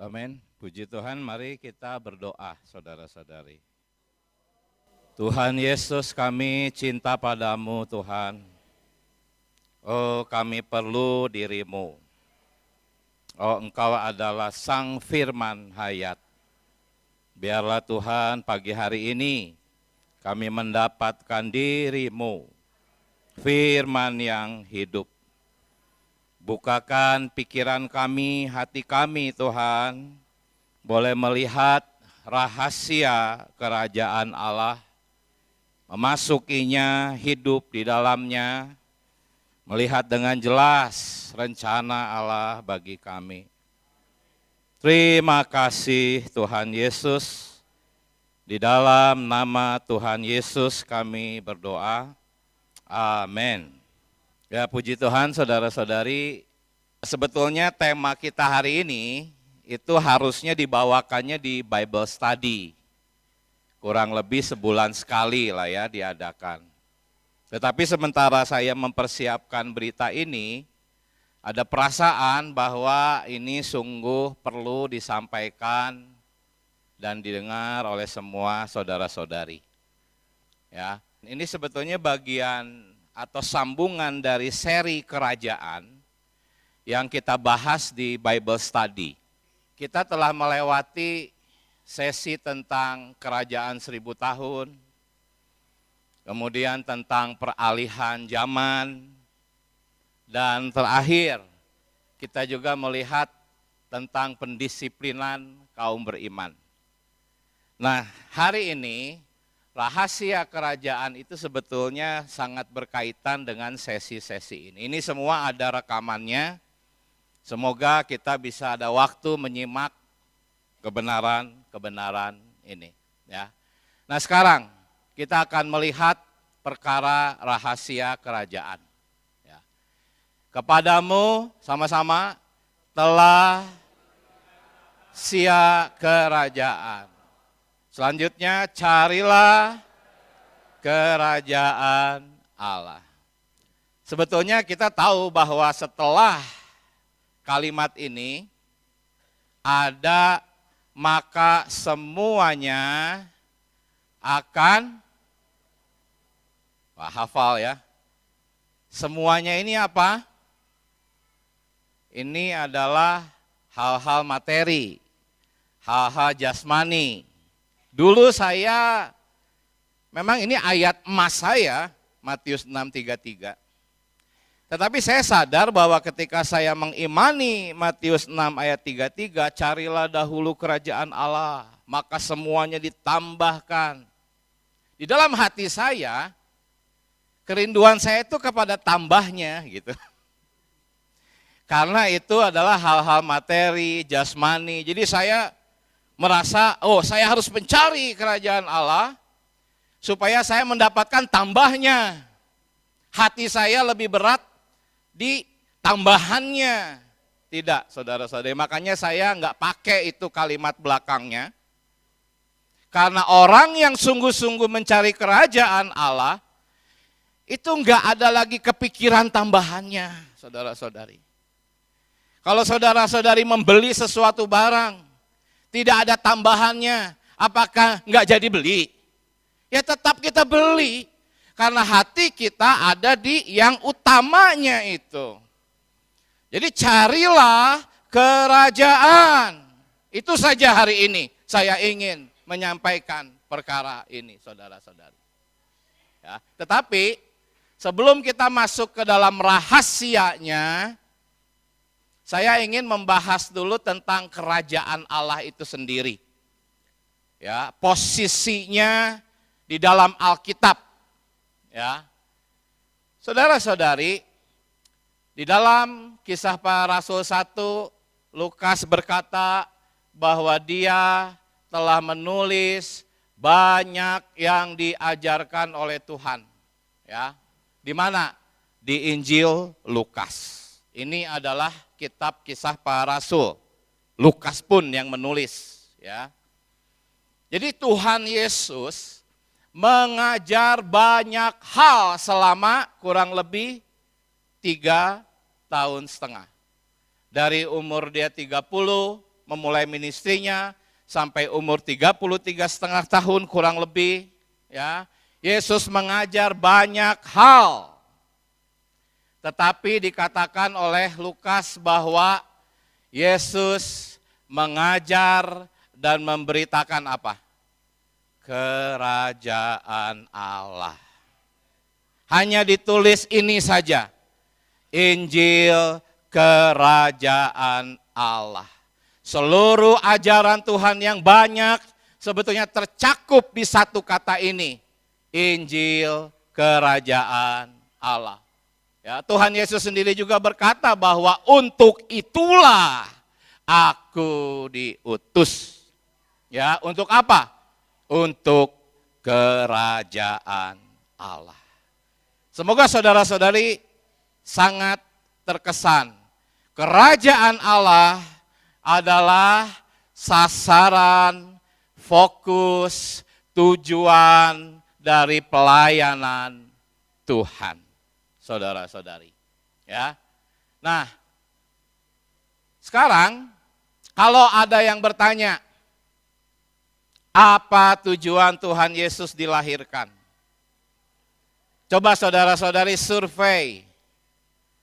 Amin. Puji Tuhan, mari kita berdoa, saudara-saudari. Tuhan Yesus, kami cinta padamu, Tuhan. Oh, kami perlu dirimu. Oh, Engkau adalah Sang Firman Hayat. Biarlah Tuhan pagi hari ini kami mendapatkan dirimu, Firman yang hidup. Bukakan pikiran kami, hati kami Tuhan, boleh melihat rahasia kerajaan Allah, memasukinya, hidup di dalamnya, melihat dengan jelas rencana Allah bagi kami. Terima kasih Tuhan Yesus, di dalam nama Tuhan Yesus kami berdoa, amin. Ya, puji Tuhan, saudara-saudari, sebetulnya tema kita hari ini itu harusnya dibawakannya di Bible Study. Kurang lebih sebulan sekali lah ya diadakan. Tetapi sementara saya mempersiapkan berita ini, ada perasaan bahwa ini sungguh perlu disampaikan dan didengar oleh semua saudara-saudari. Ya, ini sebetulnya bagian atau sambungan dari seri kerajaan yang kita bahas di Bible Study. Kita telah melewati sesi tentang kerajaan 1000 tahun, kemudian tentang peralihan zaman, dan terakhir kita juga melihat tentang pendisiplinan kaum beriman. Nah, hari ini rahasia kerajaan itu sebetulnya sangat berkaitan dengan sesi-sesi ini. Ini semua ada rekamannya. Semoga kita bisa ada waktu menyimak kebenaran ini. Ya. Nah, sekarang kita akan melihat perkara rahasia kerajaan. Ya. Kepadamu sama-sama telah rahasia kerajaan. Selanjutnya, carilah kerajaan Allah. Sebetulnya kita tahu bahwa setelah kalimat ini ada, maka semuanya akan, hafal ya. Semuanya ini apa? Ini adalah hal-hal materi, hal-hal jasmani. Dulu saya, memang ini ayat emas saya, Matius 6:33. Tetapi saya sadar bahwa ketika saya mengimani Matius 6 ayat 33, carilah dahulu kerajaan Allah, maka semuanya ditambahkan. Di dalam hati saya, kerinduan saya itu kepada tambahnya gitu. Karena itu adalah hal-hal materi, jasmani, jadi saya merasa, saya harus mencari kerajaan Allah supaya saya mendapatkan tambahnya. Hati saya lebih berat di tambahannya. Tidak, saudara-saudari, makanya saya nggak pakai itu kalimat belakangnya. Karena orang yang sungguh-sungguh mencari kerajaan Allah, itu nggak ada lagi kepikiran tambahannya, saudara-saudari. Kalau saudara-saudari membeli sesuatu barang, tidak ada tambahannya, apakah nggak jadi beli? Ya tetap kita beli, karena hati kita ada di yang utamanya itu. Jadi carilah kerajaan. Itu saja hari ini saya ingin menyampaikan perkara ini, saudara-saudari. Ya, tetapi sebelum kita masuk ke dalam rahasianya, saya ingin membahas dulu tentang kerajaan Allah itu sendiri. Ya, posisinya di dalam Alkitab. Ya. Saudara-saudari, di dalam Kisah Para Rasul 1, Lukas berkata bahwa dia telah menulis banyak yang diajarkan oleh Tuhan. Ya. Di mana? Di Injil Lukas. Ini adalah kitab Kisah Para Rasul. Lukas pun yang menulis, ya. Jadi Tuhan Yesus mengajar banyak hal selama kurang lebih 3,5 tahun. Dari umur dia 30 memulai ministrinya sampai umur 33,5 tahun kurang lebih, ya. Yesus mengajar banyak hal. Tetapi dikatakan oleh Lukas bahwa Yesus mengajar dan memberitakan apa? Kerajaan Allah. Hanya ditulis ini saja, Injil Kerajaan Allah. Seluruh ajaran Tuhan yang banyak sebetulnya tercakup di satu kata ini, Injil Kerajaan Allah. Ya, Tuhan Yesus sendiri juga berkata bahwa untuk itulah aku diutus. Ya, untuk apa? Untuk kerajaan Allah. Semoga saudara-saudari sangat terkesan. Kerajaan Allah adalah sasaran, fokus, tujuan dari pelayanan Tuhan. Saudara-saudari. Ya. Nah, sekarang kalau ada yang bertanya, apa tujuan Tuhan Yesus dilahirkan? Coba saudara-saudari survei.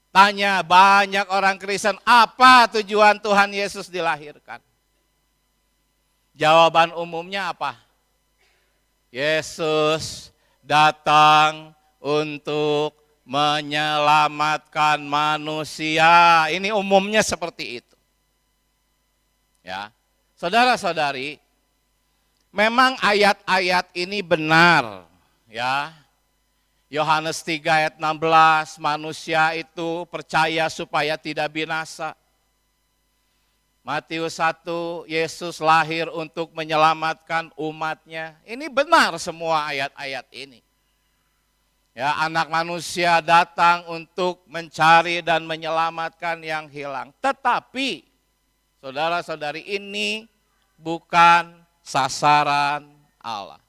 Tanya banyak orang Kristen, apa tujuan Tuhan Yesus dilahirkan? Jawaban umumnya apa? Yesus datang untuk menyelamatkan manusia. Ini umumnya seperti itu. Ya. Saudara-saudari, memang ayat-ayat ini benar, ya. Yohanes 3 ayat 16, manusia itu percaya supaya tidak binasa. Matius 1, Yesus lahir untuk menyelamatkan umatnya. Ini benar semua ayat-ayat ini. Ya, anak manusia datang untuk mencari dan menyelamatkan yang hilang. Tetapi, saudara-saudari, ini bukan sasaran Allah.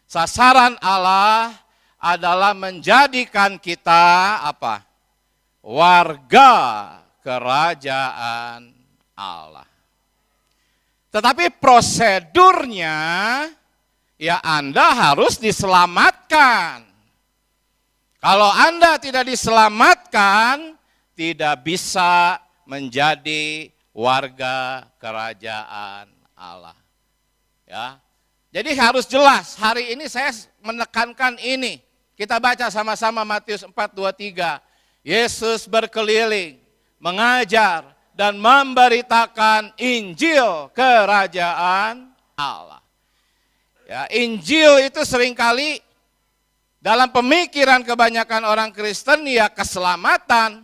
Sasaran Allah adalah menjadikan kita apa? Warga kerajaan Allah. Tetapi prosedurnya ya Anda harus diselamatkan. Kalau Anda tidak diselamatkan, tidak bisa menjadi warga kerajaan Allah. Ya. Jadi harus jelas, hari ini saya menekankan ini. Kita baca sama-sama Matius 4:23. Yesus berkeliling, mengajar dan memberitakan Injil kerajaan Allah. Ya, Injil itu seringkali dalam pemikiran kebanyakan orang Kristen ya keselamatan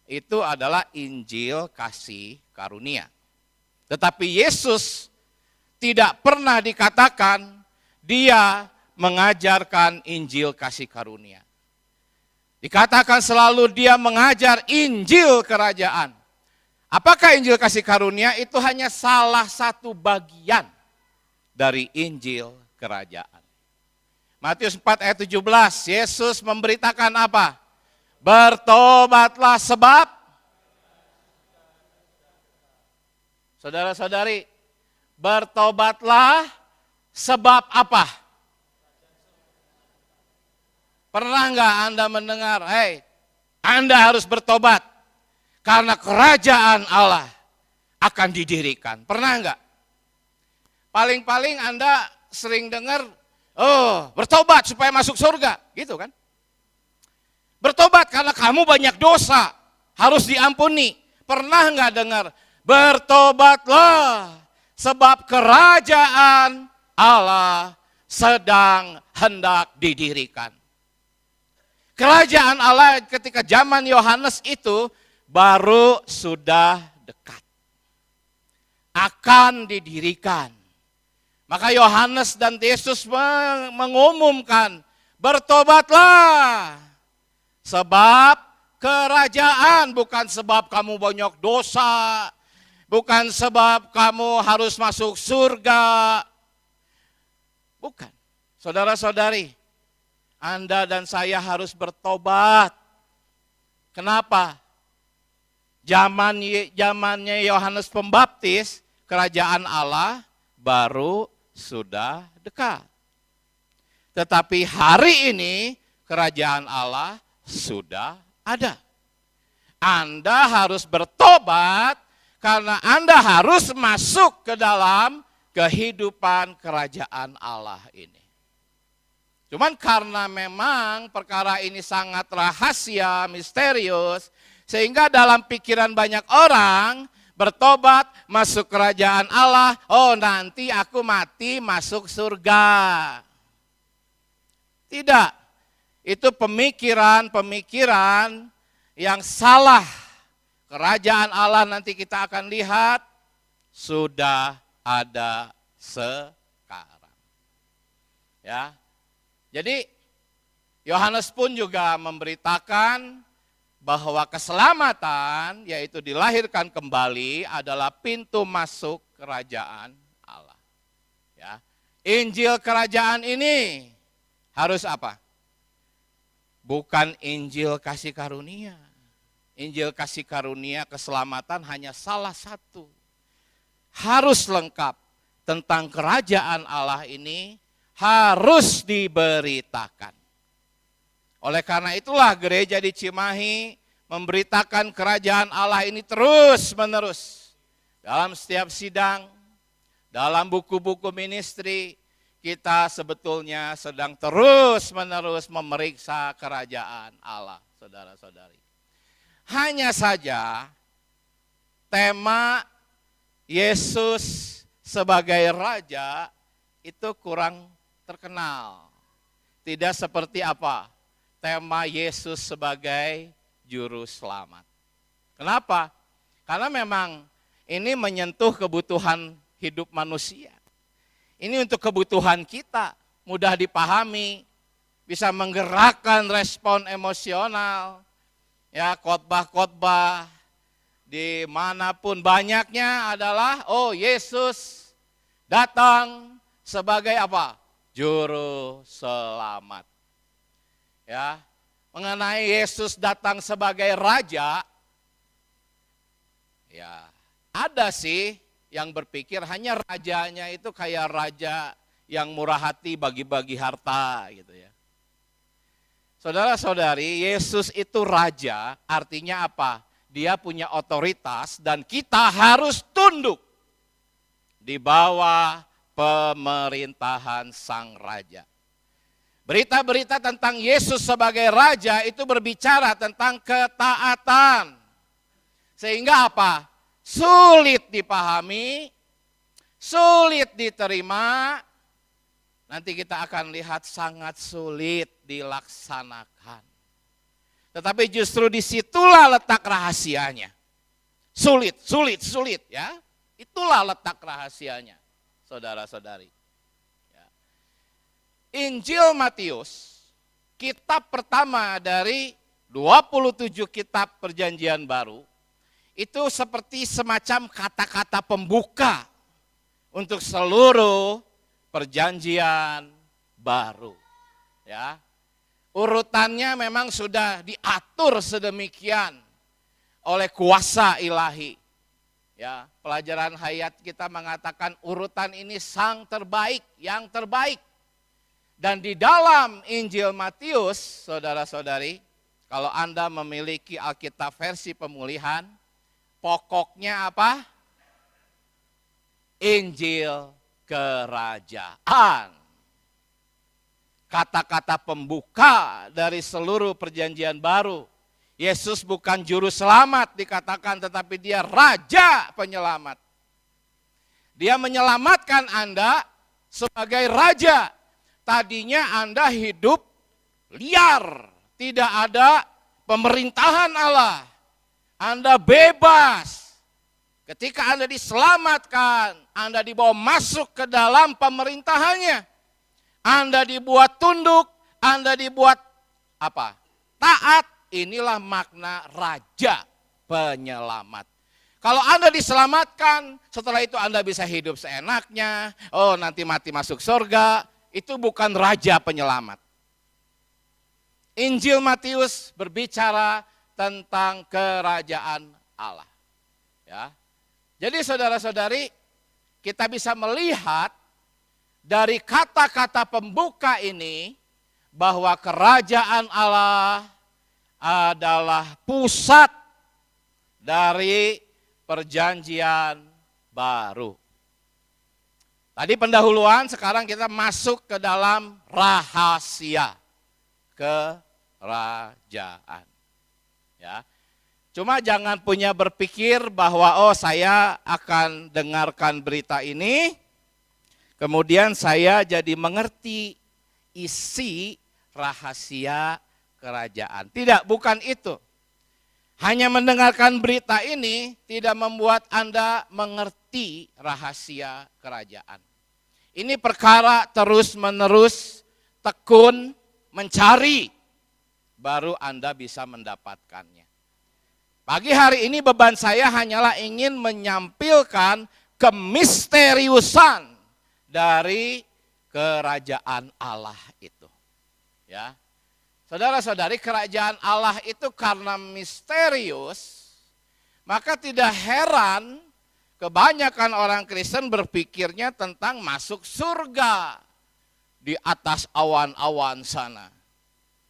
itu adalah Injil kasih karunia. Tetapi Yesus tidak pernah dikatakan dia mengajarkan Injil kasih karunia. Dikatakan selalu dia mengajar Injil kerajaan. Apakah Injil kasih karunia? Itu hanya salah satu bagian dari Injil kerajaan. Matius 4 ayat 17, Yesus memberitakan apa? Bertobatlah sebab, saudara-saudari, bertobatlah sebab apa? Pernah enggak Anda mendengar, hei, Anda harus bertobat karena kerajaan Allah akan didirikan. Pernah enggak? Paling-paling Anda sering dengar, oh bertobat supaya masuk surga, gitu kan? Bertobat karena kamu banyak dosa, harus diampuni. Pernah enggak dengar, bertobatlah sebab kerajaan Allah sedang hendak didirikan. Kerajaan Allah ketika zaman Yohanes itu baru sudah dekat. Akan didirikan. Maka Yohanes dan Yesus mengumumkan, bertobatlah. Sebab kerajaan, bukan sebab kamu banyak dosa, bukan sebab kamu harus masuk surga. Bukan. Saudara-saudari, Anda dan saya harus bertobat. Kenapa? Zamannya Yohanes Pembaptis, kerajaan Allah baru sudah dekat. Tetapi hari ini kerajaan Allah sudah ada. Anda harus bertobat karena Anda harus masuk ke dalam kehidupan kerajaan Allah ini. Cuman karena memang perkara ini sangat rahasia, misterius, sehingga dalam pikiran banyak orang bertobat masuk kerajaan Allah, oh nanti aku mati masuk surga. Tidak, itu pemikiran-pemikiran yang salah. Kerajaan Allah nanti kita akan lihat sudah ada sekarang. Ya. Jadi Yohanes pun juga memberitakan bahwa keselamatan, yaitu dilahirkan kembali, adalah pintu masuk kerajaan Allah. Ya. Injil kerajaan ini harus apa? Bukan Injil kasih karunia. Injil kasih karunia keselamatan hanya salah satu. Harus lengkap tentang kerajaan Allah ini harus diberitakan. Oleh karena itulah gereja di Cimahi memberitakan kerajaan Allah ini terus menerus. Dalam setiap sidang, dalam buku-buku ministry, kita sebetulnya sedang terus menerus memeriksa kerajaan Allah, saudara-saudari. Hanya saja tema Yesus sebagai Raja itu kurang terkenal. Tidak seperti apa? Tema Yesus sebagai Juru Selamat. Kenapa? Karena memang ini menyentuh kebutuhan hidup manusia. Ini untuk kebutuhan kita, mudah dipahami, bisa menggerakkan respon emosional. Ya, khotbah-khotbah dimanapun banyaknya adalah, oh Yesus datang sebagai apa? Juru Selamat. Ya, mengenai Yesus datang sebagai Raja, ya ada sih yang berpikir hanya rajanya itu kayak raja yang murah hati bagi-bagi harta gitu ya. Saudara-saudari, Yesus itu Raja, artinya apa? Dia punya otoritas dan kita harus tunduk di bawah pemerintahan Sang Raja. Berita-berita tentang Yesus sebagai Raja itu berbicara tentang ketaatan. Sehingga apa? Sulit dipahami, sulit diterima, nanti kita akan lihat sangat sulit dilaksanakan. Tetapi justru disitulah letak rahasianya. Sulit ya. Itulah letak rahasianya, saudara-saudari. Ya. Injil Matius, kitab pertama dari 27 kitab perjanjian baru, itu seperti semacam kata-kata pembuka untuk seluruh perjanjian baru. Ya. Urutannya memang sudah diatur sedemikian oleh kuasa ilahi. Ya, pelajaran hayat kita mengatakan urutan ini sang terbaik, yang terbaik. Dan di dalam Injil Matius, saudara-saudari, kalau Anda memiliki Alkitab versi pemulihan, pokoknya apa? Injil kerajaan. Kata-kata pembuka dari seluruh perjanjian baru. Yesus bukan juru selamat dikatakan, tetapi dia Raja penyelamat. Dia menyelamatkan Anda sebagai Raja. Tadinya Anda hidup liar, tidak ada pemerintahan Allah. Anda bebas. Ketika Anda diselamatkan, Anda dibawa masuk ke dalam pemerintahannya. Anda dibuat tunduk, Anda dibuat apa? Taat. Inilah makna Raja penyelamat. Kalau Anda diselamatkan, setelah itu Anda bisa hidup seenaknya, oh nanti mati masuk surga, itu bukan Raja penyelamat. Injil Matius berbicara tentang kerajaan Allah. Ya. Jadi saudara-saudari, kita bisa melihat dari kata-kata pembuka ini bahwa kerajaan Allah adalah pusat dari perjanjian baru. Tadi pendahuluan, sekarang kita masuk ke dalam rahasia kerajaan. Ya. Cuma jangan punya berpikir bahwa saya akan dengarkan berita ini, kemudian saya jadi mengerti isi rahasia kerajaan. Tidak, bukan itu. Hanya mendengarkan berita ini tidak membuat Anda mengerti rahasia kerajaan. Ini perkara terus-menerus tekun mencari, baru Anda bisa mendapatkannya. Pagi hari ini beban saya hanyalah ingin menyampilkan kemisteriusan dari kerajaan Allah itu. Ya. Saudara-saudari, kerajaan Allah itu karena misterius, maka tidak heran kebanyakan orang Kristen berpikirnya tentang masuk surga di atas awan-awan sana.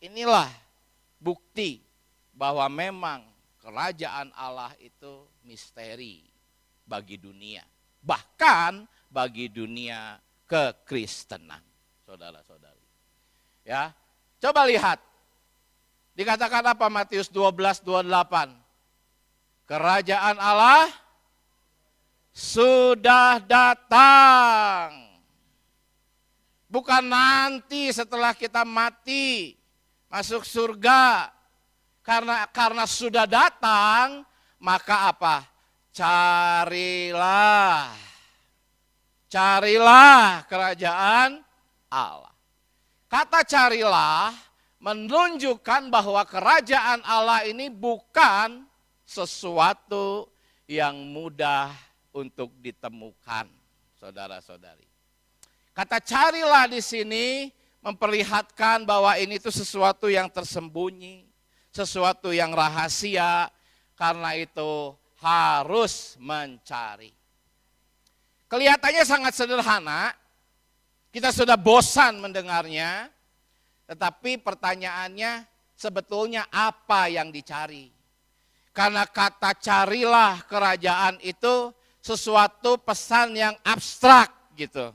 Inilah bukti bahwa memang kerajaan Allah itu misteri bagi dunia. Bahkan bagi dunia kekristenan, saudara-saudari. Ya, coba lihat. Dikatakan apa Matius 12:28? Kerajaan Allah sudah datang. Bukan nanti setelah kita mati masuk surga. Karena sudah datang, maka apa? Carilah kerajaan Allah. Kata carilah menunjukkan bahwa kerajaan Allah ini bukan sesuatu yang mudah untuk ditemukan, saudara-saudari. Kata carilah di sini memperlihatkan bahwa ini tuh sesuatu yang tersembunyi, sesuatu yang rahasia, karena itu harus mencari. Kelihatannya sangat sederhana, kita sudah bosan mendengarnya, tetapi pertanyaannya sebetulnya apa yang dicari? Karena kata carilah kerajaan itu sesuatu pesan yang abstrak gitu.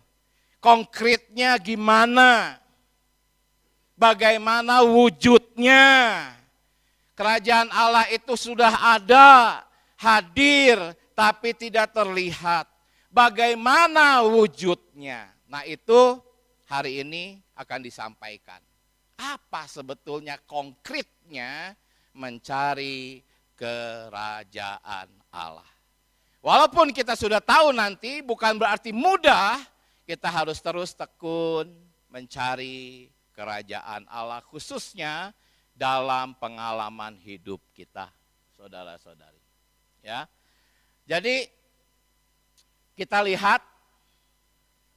Konkretnya gimana? Bagaimana wujudnya? Kerajaan Allah itu sudah ada, hadir, tapi tidak terlihat. Bagaimana wujudnya? Nah itu hari ini akan disampaikan. Apa sebetulnya konkretnya mencari kerajaan Allah? Walaupun kita sudah tahu nanti bukan berarti mudah, kita harus terus tekun mencari kerajaan Allah khususnya dalam pengalaman hidup kita, saudara-saudari. Ya. Jadi kita lihat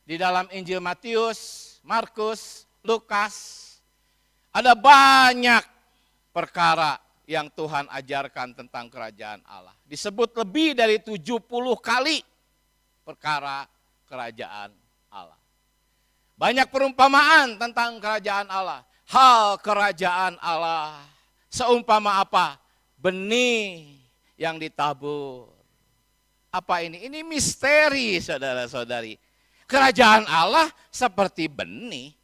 di dalam Injil Matius, Markus, Lukas, ada banyak perkara yang Tuhan ajarkan tentang kerajaan Allah. Disebut lebih dari 70 kali perkara kerajaan Allah. Banyak perumpamaan tentang kerajaan Allah. Hal kerajaan Allah seumpama apa? Benih yang ditabur. Apa ini? Ini misteri, saudara-saudari. Kerajaan Allah seperti benih.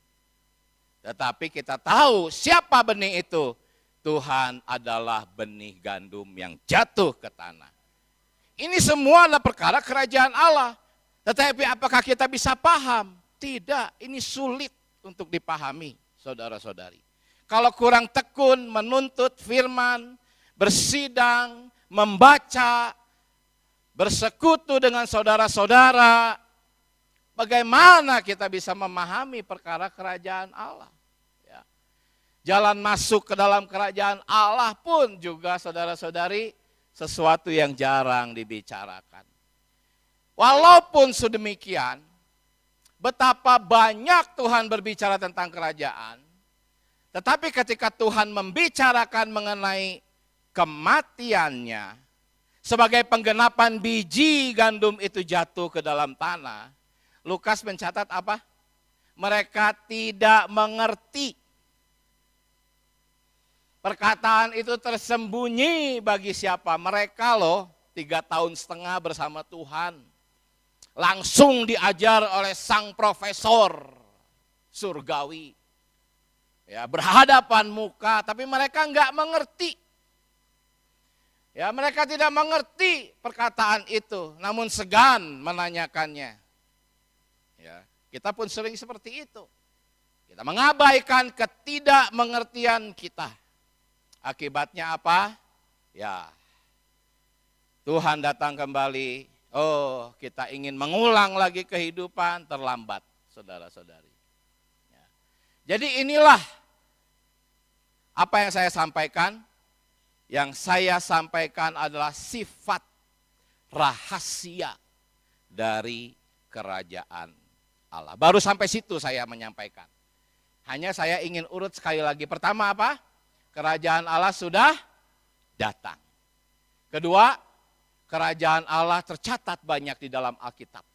Tetapi kita tahu siapa benih itu. Tuhan adalah benih gandum yang jatuh ke tanah. Ini semua adalah perkara kerajaan Allah. Tetapi apakah kita bisa paham? Tidak, ini sulit untuk dipahami, saudara-saudari. Kalau kurang tekun menuntut firman, bersidang, membaca, bersekutu dengan saudara-saudara, bagaimana kita bisa memahami perkara kerajaan Allah? Ya. Jalan masuk ke dalam kerajaan Allah pun juga saudara-saudari sesuatu yang jarang dibicarakan. Walaupun sedemikian, betapa banyak Tuhan berbicara tentang kerajaan, tetapi ketika Tuhan membicarakan mengenai kematiannya, sebagai penggenapan biji gandum itu jatuh ke dalam tanah, Lukas mencatat apa? Mereka tidak mengerti. Perkataan itu tersembunyi bagi siapa? Mereka loh 3,5 tahun bersama Tuhan. Langsung diajar oleh sang profesor surgawi. Ya, berhadapan muka, tapi mereka enggak mengerti. Ya, mereka tidak mengerti perkataan itu, namun segan menanyakannya. Ya, kita pun sering seperti itu. Kita mengabaikan ketidakmengertian kita. Akibatnya apa? Ya, Tuhan datang kembali. Oh, kita ingin mengulang lagi kehidupan, terlambat, saudara-saudari. Ya. Jadi inilah apa yang saya sampaikan. Yang saya sampaikan adalah sifat rahasia dari kerajaan Allah. Baru sampai situ saya menyampaikan. Hanya saya ingin urut sekali lagi. Pertama apa? Kerajaan Allah sudah datang. Kedua, kerajaan Allah tercatat banyak di dalam Alkitab.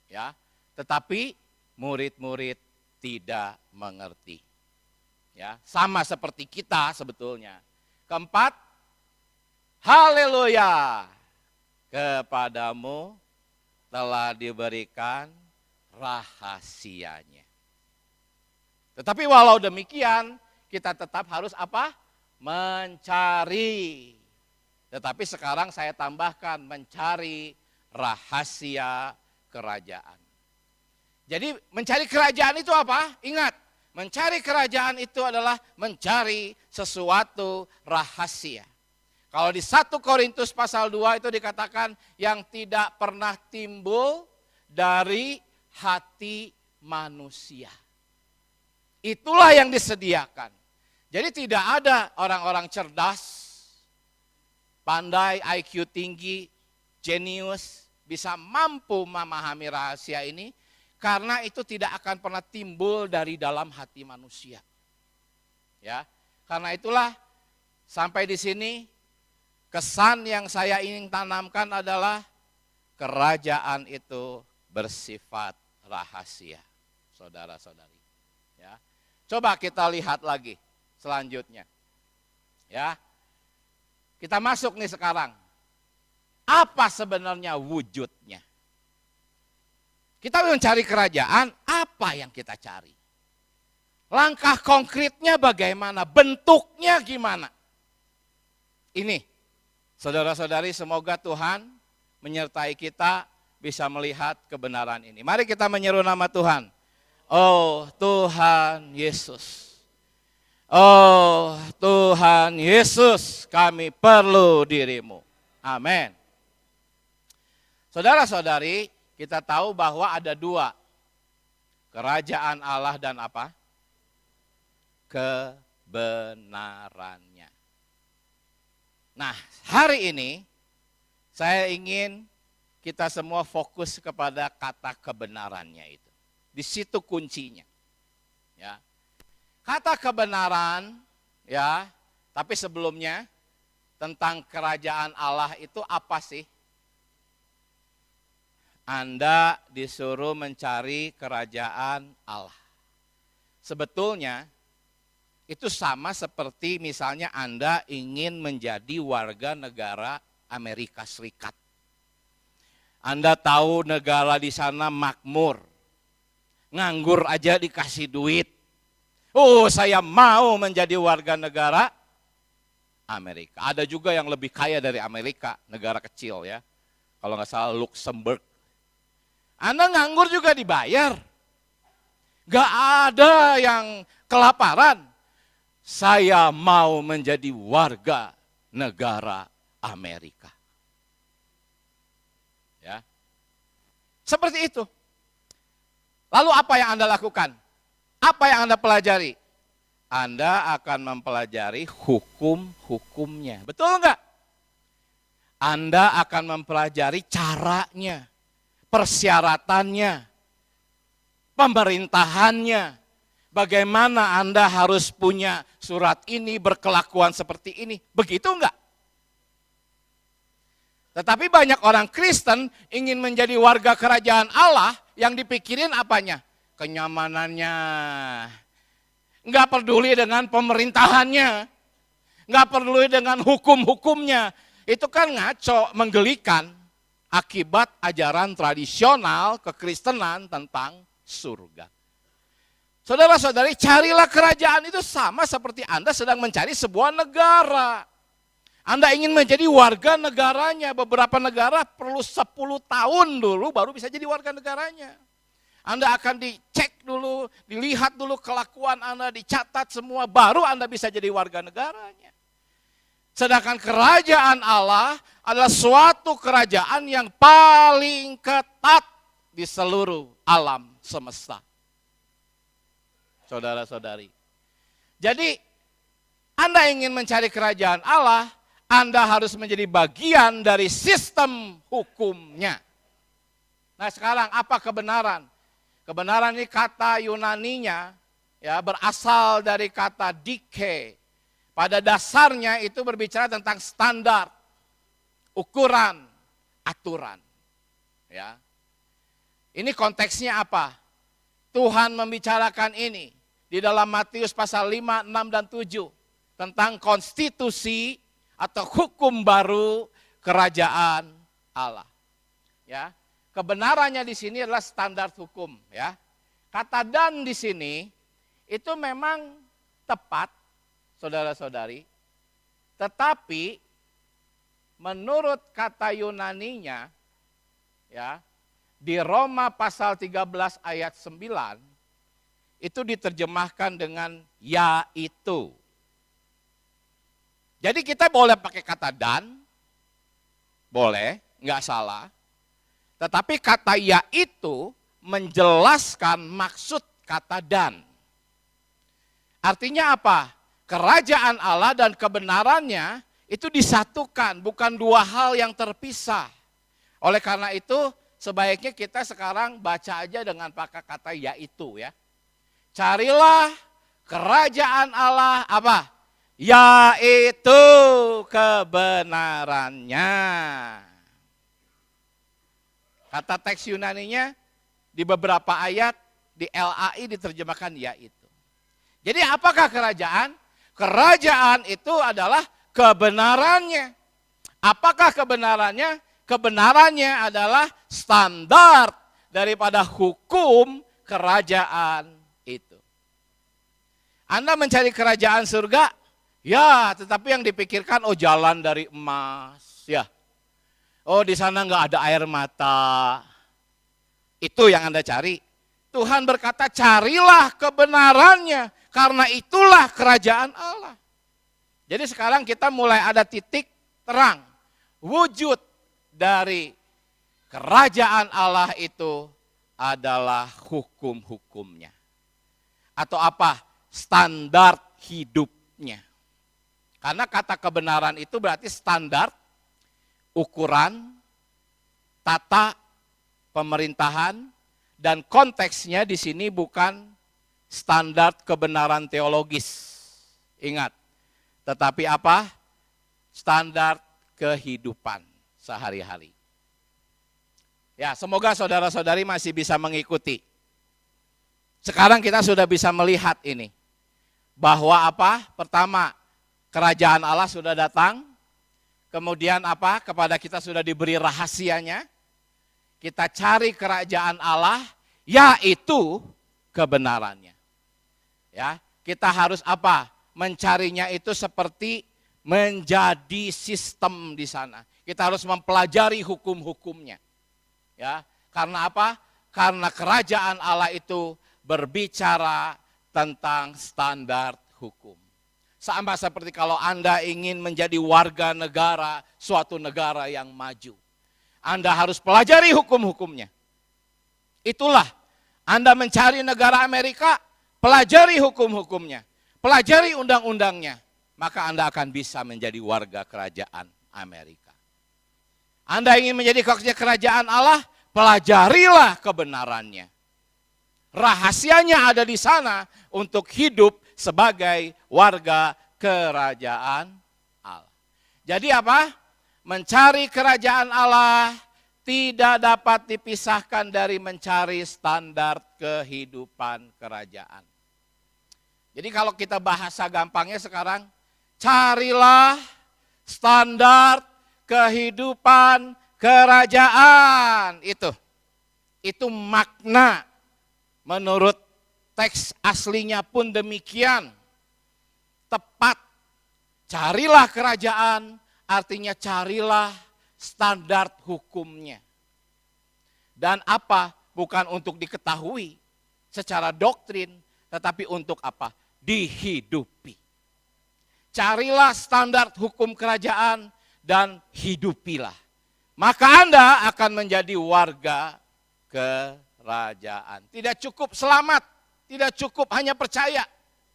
Ya, tetapi murid-murid tidak mengerti. Ya, sama seperti kita sebetulnya. Keempat, haleluya, kepadamu telah diberikan rahasianya. Tetapi walau demikian, kita tetap harus apa? Mencari. Tetapi sekarang saya tambahkan mencari rahasia kerajaan. Jadi mencari kerajaan itu apa? Ingat, mencari kerajaan itu adalah mencari sesuatu rahasia. Kalau di 1 Korintus pasal 2 itu dikatakan yang tidak pernah timbul dari hati manusia. Itulah yang disediakan. Jadi tidak ada orang-orang cerdas, pandai, IQ tinggi, jenius, bisa mampu memahami rahasia ini, karena itu tidak akan pernah timbul dari dalam hati manusia. Ya, karena itulah sampai di sini kesan yang saya ingin tanamkan adalah kerajaan itu bersifat rahasia, saudara-saudari. Ya, coba kita lihat lagi. Selanjutnya, ya, kita masuk nih sekarang. Apa sebenarnya wujudnya? Kita mencari kerajaan, apa yang kita cari? Langkah konkretnya bagaimana? Bentuknya gimana? Ini, saudara-saudari, semoga Tuhan menyertai kita bisa melihat kebenaran ini. Mari kita menyeru nama Tuhan. Oh Tuhan Yesus. Oh Tuhan Yesus, kami perlu dirimu. Amin. Saudara-saudari, kita tahu bahwa ada 2. Kerajaan Allah dan apa? Kebenarannya. Nah, hari ini saya ingin kita semua fokus kepada kata kebenarannya itu. Di situ kuncinya. Ya. Kata kebenaran, ya, tapi sebelumnya tentang kerajaan Allah itu apa sih? Anda disuruh mencari kerajaan Allah. Sebetulnya itu sama seperti misalnya Anda ingin menjadi warga negara Amerika Serikat. Anda tahu negara di sana makmur, nganggur aja dikasih duit. Oh, saya mau menjadi warga negara Amerika. Ada juga yang lebih kaya dari Amerika, negara kecil ya. Kalau nggak salah Luxembourg. Anda nganggur juga dibayar. Gak ada yang kelaparan. Saya mau menjadi warga negara Amerika. Ya. Seperti itu. Lalu apa yang Anda lakukan? Apa yang Anda pelajari? Anda akan mempelajari hukum-hukumnya. Betul enggak? Anda akan mempelajari caranya, persyaratannya, pemerintahannya. Bagaimana Anda harus punya surat ini, berkelakuan seperti ini. Begitu enggak? Tetapi banyak orang Kristen ingin menjadi warga kerajaan Allah, yang dipikirin apanya? Kenyamanannya. Nggak peduli dengan pemerintahannya. Nggak peduli dengan hukum-hukumnya. Itu kan ngaco, menggelikan akibat ajaran tradisional kekristenan tentang surga. Saudara-saudari, carilah kerajaan itu sama seperti Anda sedang mencari sebuah negara. Anda ingin menjadi warga negaranya. Beberapa negara perlu 10 tahun dulu baru bisa jadi warga negaranya. Anda akan dicek dulu, dilihat dulu kelakuan Anda, dicatat semua, baru Anda bisa jadi warga negaranya. Sedangkan kerajaan Allah adalah suatu kerajaan yang paling ketat di seluruh alam semesta. Saudara-saudari. Jadi, Anda ingin mencari kerajaan Allah, Anda harus menjadi bagian dari sistem hukumnya. Nah sekarang apa kebenaran? Kebenaran ini kata Yunaninya ya berasal dari kata dike. Pada dasarnya itu berbicara tentang standar, ukuran, aturan. Ya. Ini konteksnya apa? Tuhan membicarakan ini di dalam Matius pasal 5, 6, dan 7 tentang konstitusi atau hukum baru kerajaan Allah. Ya, kebenarannya di sini adalah standar hukum. Ya, kata dan di sini itu memang tepat, saudara-saudari. Tetapi menurut kata Yunaninya, ya, di Roma pasal 13 ayat 9 itu diterjemahkan dengan yaitu. Jadi kita boleh pakai kata dan, boleh, nggak salah. Tetapi kata yaitu menjelaskan maksud kata dan. Artinya apa? Kerajaan Allah dan kebenarannya itu disatukan, bukan dua hal yang terpisah. Oleh karena itu sebaiknya kita sekarang baca aja dengan pakai kata yaitu ya. Carilah kerajaan Allah apa? Yaitu kebenarannya. Kata teks Yunaninya di beberapa ayat di LAI diterjemahkan yaitu. Jadi apakah kerajaan? Kerajaan itu adalah kebenarannya. Apakah kebenarannya? Kebenarannya adalah standar daripada hukum kerajaan itu. Anda mencari kerajaan surga, ya tetapi yang dipikirkan oh jalan dari emas, ya. Oh di sana nggak ada air mata. Itu yang Anda cari. Tuhan berkata carilah kebenarannya, karena itulah kerajaan Allah. Jadi sekarang kita mulai ada titik terang, wujud dari kerajaan Allah itu adalah hukum-hukumnya. Atau apa? Standar hidupnya. Karena kata kebenaran itu berarti standar, ukuran, tata pemerintahan, dan konteksnya di sini bukan standar kebenaran teologis. Ingat, tetapi apa? Standar kehidupan sehari-hari. Ya, semoga saudara-saudari masih bisa mengikuti. Sekarang kita sudah bisa melihat ini. Bahwa apa? Pertama, kerajaan Allah sudah datang. Kemudian apa? Kepada kita sudah diberi rahasianya. Kita cari kerajaan Allah, yaitu kebenarannya. Ya, kita harus apa? Mencarinya itu seperti menjadi sistem di sana. Kita harus mempelajari hukum-hukumnya. Ya, karena apa? Karena kerajaan Allah itu berbicara tentang standar hukum. Sama seperti kalau Anda ingin menjadi warga negara suatu negara yang maju. Anda harus pelajari hukum-hukumnya. Itulah Anda mencari negara Amerika, pelajari hukum-hukumnya, pelajari undang-undangnya, maka Anda akan bisa menjadi warga kerajaan Amerika. Anda ingin menjadi kerajaan Allah, pelajarilah kebenarannya. Rahasianya ada di sana untuk hidup sebagai warga kerajaan Allah. Jadi apa? Mencari kerajaan Allah tidak dapat dipisahkan dari mencari standar kehidupan kerajaan. Jadi kalau kita bahasa gampangnya sekarang, carilah standar kehidupan kerajaan. Itu makna menurut teks aslinya pun demikian. Tepat, carilah kerajaan, artinya carilah standar hukumnya. Dan apa? Bukan untuk diketahui secara doktrin, tetapi untuk apa? Dihidupi. Carilah standar hukum kerajaan dan hidupilah. Maka Anda akan menjadi warga kerajaan. Tidak cukup selamat, tidak cukup hanya percaya.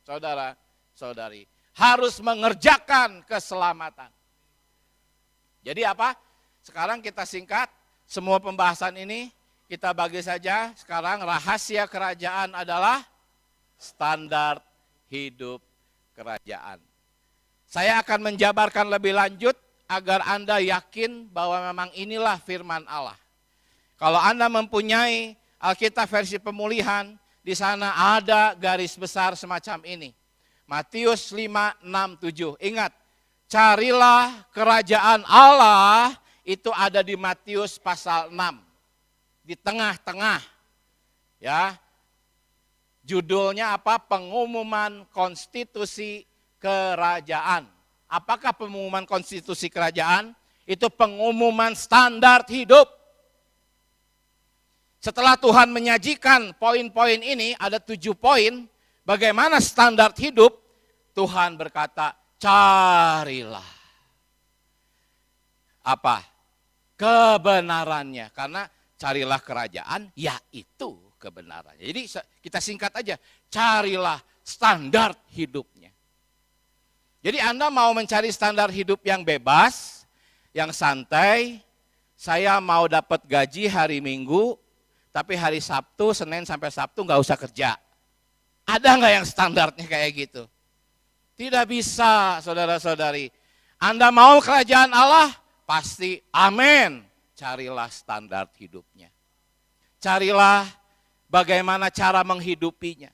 Saudara, saudari, harus mengerjakan keselamatan. Jadi apa? Sekarang kita singkat, semua pembahasan ini kita bagi saja. Sekarang rahasia kerajaan adalah standar hidup kerajaan. Saya akan menjabarkan lebih lanjut agar Anda yakin bahwa memang inilah firman Allah. Kalau Anda mempunyai Alkitab versi pemulihan, di sana ada garis besar semacam ini. Matius 5, 6, 7. Ingat, carilah kerajaan Allah, itu ada di Matius pasal 6. Di tengah-tengah. Ya. Judulnya apa? Pengumuman konstitusi kerajaan. Apakah pengumuman konstitusi kerajaan? Itu pengumuman standar hidup. Setelah Tuhan menyajikan poin-poin ini, ada 7 poin, bagaimana standar hidup, Tuhan berkata, carilah. Apa? Kebenarannya. Karena carilah kerajaan, yaitu kebenarannya. Jadi kita singkat aja, carilah standar hidupnya. Jadi Anda mau mencari standar hidup yang bebas, yang santai, saya mau dapat gaji hari Minggu, tapi hari Sabtu, Senin sampai Sabtu nggak usah kerja. Ada nggak yang standarnya kayak gitu? Tidak bisa, saudara-saudari. Anda mau kerajaan Allah? Pasti amin. Carilah standar hidupnya. Carilah bagaimana cara menghidupinya.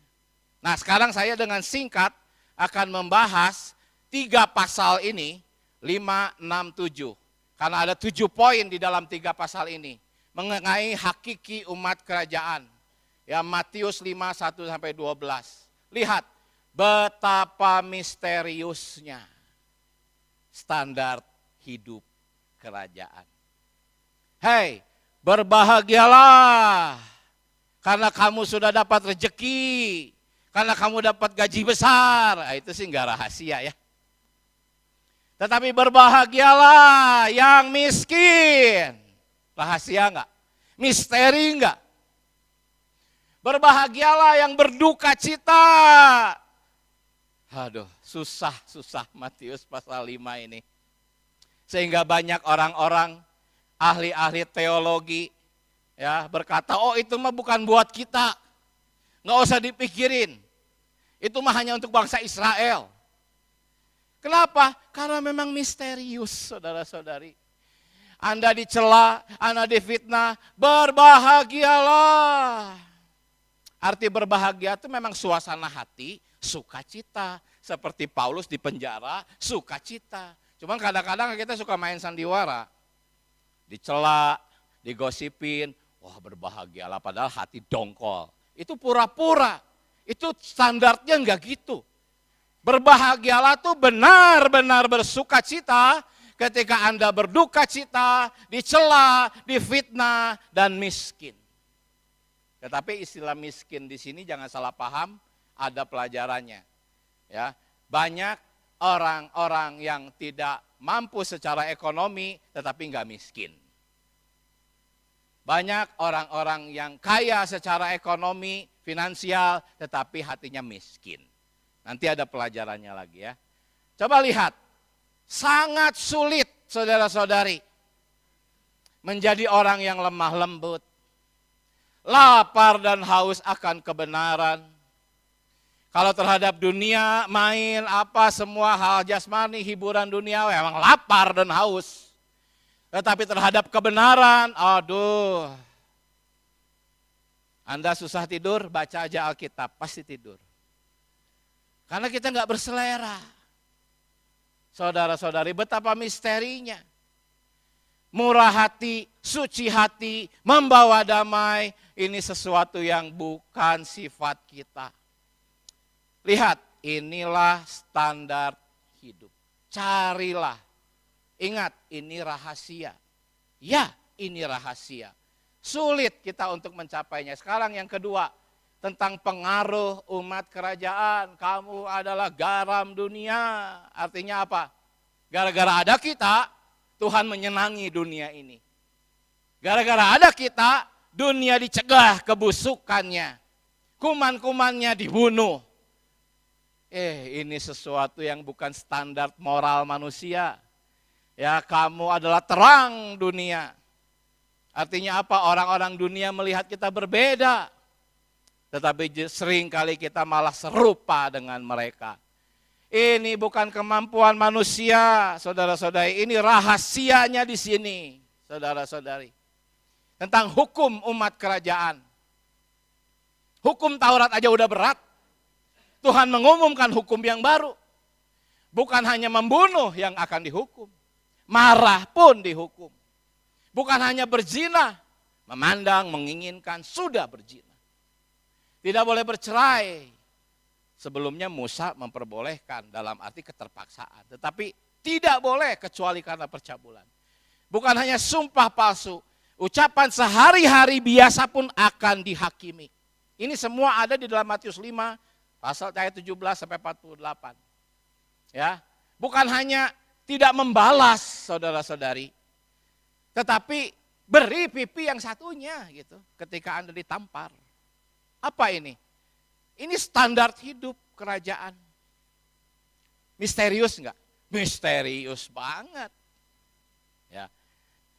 Nah, sekarang saya dengan singkat akan membahas 3 pasal ini, 5, 6, 7. Karena ada 7 poin di dalam 3 pasal ini. Mengenai hakiki umat kerajaan. Ya, Matius 5, 1 sampai 12. Lihat betapa misteriusnya standar hidup kerajaan. Hei, berbahagialah karena kamu sudah dapat rezeki, karena kamu dapat gaji besar. Nah, itu sih enggak rahasia ya. Tetapi berbahagialah yang miskin. Rahasia enggak? Misteri enggak? Berbahagialah yang berduka cita. Aduh, susah Matius pasal 5 ini. Sehingga banyak orang-orang ahli-ahli teologi ya berkata, oh itu mah bukan buat kita. Nggak usah dipikirin. Itu mah hanya untuk bangsa Israel. Kenapa? Karena memang misterius, saudara-saudari. Anda dicela, Anda difitnah, berbahagialah. Arti berbahagia itu memang suasana hati, sukacita. Seperti Paulus di penjara, sukacita. Cuman kadang-kadang kita suka main sandiwara. Dicela, digosipin, wah berbahagialah padahal hati dongkol. Itu pura-pura, itu standarnya enggak gitu. Berbahagialah tuh benar-benar bersuka cita ketika Anda berduka cita, dicela, difitnah, dan miskin. Tetapi istilah miskin di sini jangan salah paham, ada pelajarannya. Ya, banyak orang-orang yang tidak mampu secara ekonomi tetapi enggak miskin. Banyak orang-orang yang kaya secara ekonomi, finansial tetapi hatinya miskin. Nanti ada pelajarannya lagi ya. Coba lihat, sangat sulit saudara-saudari menjadi orang yang lemah lembut, lapar dan haus akan kebenaran. Kalau terhadap dunia, main, apa semua hal jasmani, hiburan dunia, memang lapar dan haus. Tetapi terhadap kebenaran, aduh. Anda susah tidur, baca aja Alkitab, pasti tidur. Karena kita nggak berselera. Saudara-saudari, betapa misterinya. Murah hati, suci hati, membawa damai, ini sesuatu yang bukan sifat kita. Lihat, inilah standar hidup. Carilah. Ingat, ini rahasia. Ya, ini rahasia. Sulit kita untuk mencapainya. Sekarang yang kedua, tentang pengaruh umat kerajaan. Kamu adalah garam dunia. Artinya apa? Gara-gara ada kita, Tuhan menyenangi dunia ini. Gara-gara ada kita, dunia dicegah kebusukannya. Kuman-kumannya dibunuh. Ini sesuatu yang bukan standar moral manusia. Ya, kamu adalah terang dunia. Artinya apa? Orang-orang dunia melihat kita berbeda. Tetapi sering kali kita malah serupa dengan mereka. Ini bukan kemampuan manusia, saudara-saudari. Ini rahasianya di sini, saudara-saudari. Tentang hukum umat kerajaan. Hukum Taurat aja udah berat. Tuhan mengumumkan hukum yang baru. Bukan hanya membunuh yang akan dihukum. Marah pun dihukum. Bukan hanya berzina, memandang, menginginkan, sudah berzina. Tidak boleh bercerai. Sebelumnya Musa memperbolehkan dalam arti keterpaksaan. Tetapi tidak boleh kecuali karena percabulan. Bukan hanya sumpah palsu. Ucapan sehari-hari biasa pun akan dihakimi. Ini semua ada di dalam Matius 5, pasal ayat 17 sampai 48. Ya, bukan hanya tidak membalas saudara-saudari. Tetapi beri pipi yang satunya gitu ketika Anda ditampar. Apa ini? Ini standar hidup kerajaan. Misterius enggak? Misterius banget. Ya.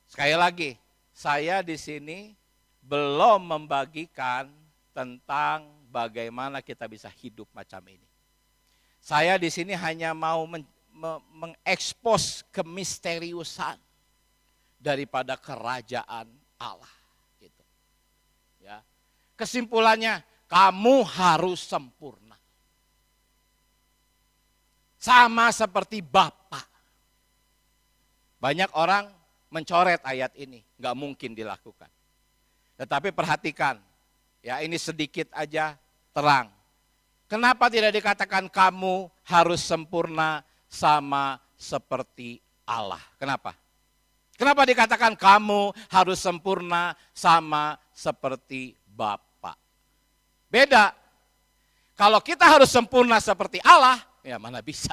Sekali lagi, saya di sini belum membagikan tentang bagaimana kita bisa hidup macam ini. Saya di sini hanya mau mengekspos kemisteriusan daripada kerajaan Allah. Gitu. Ya. Kesimpulannya, kamu harus sempurna. Sama seperti Bapa. Banyak orang mencoret ayat ini, nggak mungkin dilakukan. Tetapi perhatikan, ya ini sedikit aja terang. Kenapa tidak dikatakan kamu harus sempurna sama seperti Allah? Kenapa? Kenapa dikatakan kamu harus sempurna sama seperti Bapa? Beda. Kalau kita harus sempurna seperti Allah, ya mana bisa.